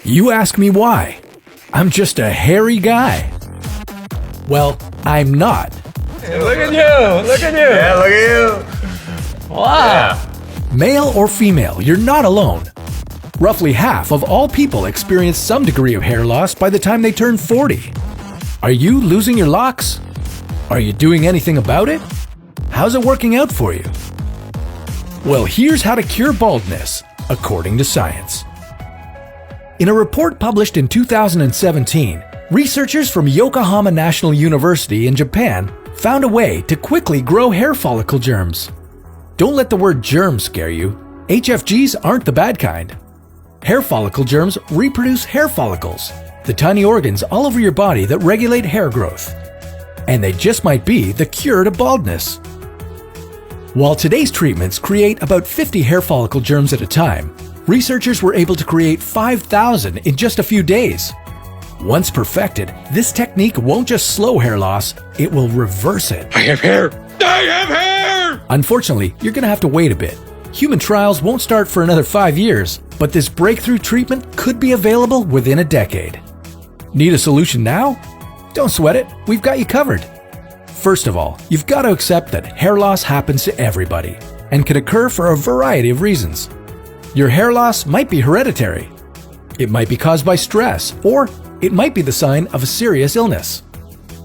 You ask me why? I'm just a hairy guy. Well, I'm not. Hey, look at you! Look at you! Yeah, look at you! Wow! Yeah. Male or female, you're not alone. Roughly half of all people experience some degree of hair loss by the time they turn 40. Are you losing your locks? Are you doing anything about it? How's it working out for you? Well, here's how to cure baldness, according to science. In a report published in 2017, researchers from Yokohama National University in Japan found a way to quickly grow hair follicle germs. Don't let the word germ scare you. HFGs aren't the bad kind. Hair follicle germs reproduce hair follicles, the tiny organs all over your body that regulate hair growth. And they just might be the cure to baldness. While today's treatments create about 50 hair follicle germs at a time, researchers were able to create 5,000 in just a few days. Once perfected, this technique won't just slow hair loss, it will reverse it. I have hair! I have hair! Unfortunately, you're going to have to wait a bit. Human trials won't start for another 5 years, but this breakthrough treatment could be available within a decade. Need a solution now? Don't sweat it, we've got you covered. First of all, you've got to accept that hair loss happens to everybody and can occur for a variety of reasons. Your hair loss might be hereditary. It might be caused by stress, or it might be the sign of a serious illness.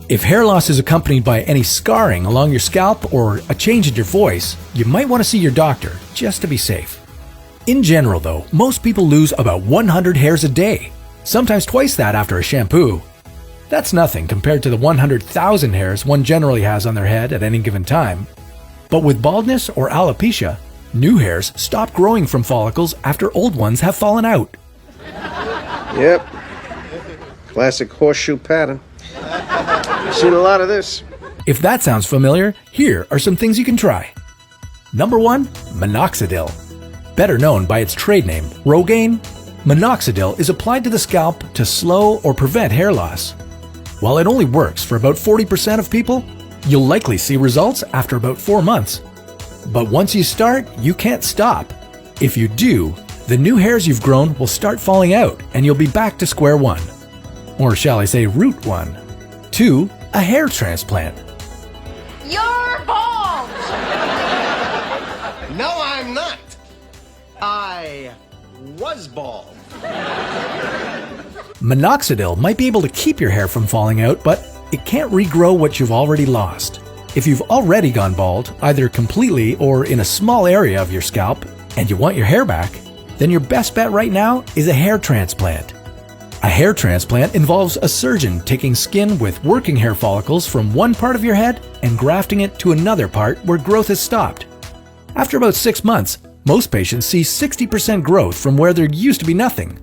If hair loss is accompanied by any scarring along your scalp or a change in your voice, you might want to see your doctor just to be safe. In general though, most people lose about 100 hairs a day, sometimes twice that after a shampoo. That's nothing compared to the 100,000 hairs one generally has on their head at any given time. But with baldness or alopecia, new hairs stop growing from follicles after old ones have fallen out. Yep. Classic horseshoe pattern. I've seen a lot of this. If that sounds familiar, here are some things you can try. Number 1, minoxidil. Better known by its trade name, Rogaine, minoxidil is applied to the scalp to slow or prevent hair loss. While it only works for about 40% of people, you'll likely see results after about 4 months. But once you start, you can't stop. If you do, the new hairs you've grown will start falling out and you'll be back to square one. Or shall I say root one. 2, a hair transplant. You're bald! No, I'm not. I was bald. Minoxidil might be able to keep your hair from falling out, but it can't regrow what you've already lost. If you've already gone bald, either completely or in a small area of your scalp, and you want your hair back, then your best bet right now is a hair transplant. A hair transplant involves a surgeon taking skin with working hair follicles from one part of your head and grafting it to another part where growth has stopped. After about 6 months, most patients see 60% growth from where there used to be nothing.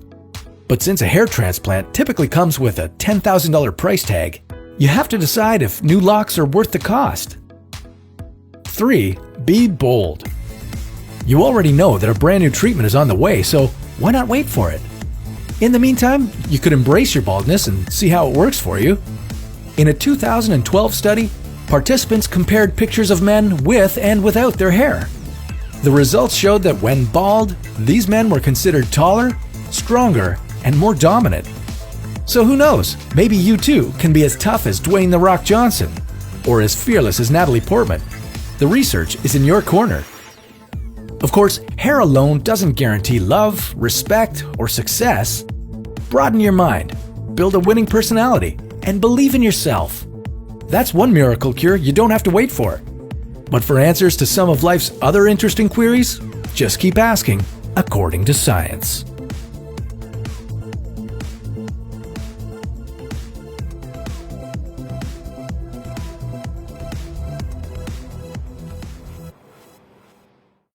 But since a hair transplant typically comes with a $10,000 price tag, you have to decide if new locks are worth the cost. 3, be bold. You already know that a brand new treatment is on the way, so why not wait for it? In the meantime, you could embrace your baldness and see how it works for you. In a 2012 study, participants compared pictures of men with and without their hair. The results showed that when bald, these men were considered taller, stronger, and more dominant. So who knows, maybe you too can be as tough as Dwayne "The Rock" Johnson, or as fearless as Natalie Portman. The research is in your corner. Of course, hair alone doesn't guarantee love, respect, or success. Broaden your mind, build a winning personality, and believe in yourself. That's one miracle cure you don't have to wait for. But for answers to some of life's other interesting queries, just keep asking, according to science.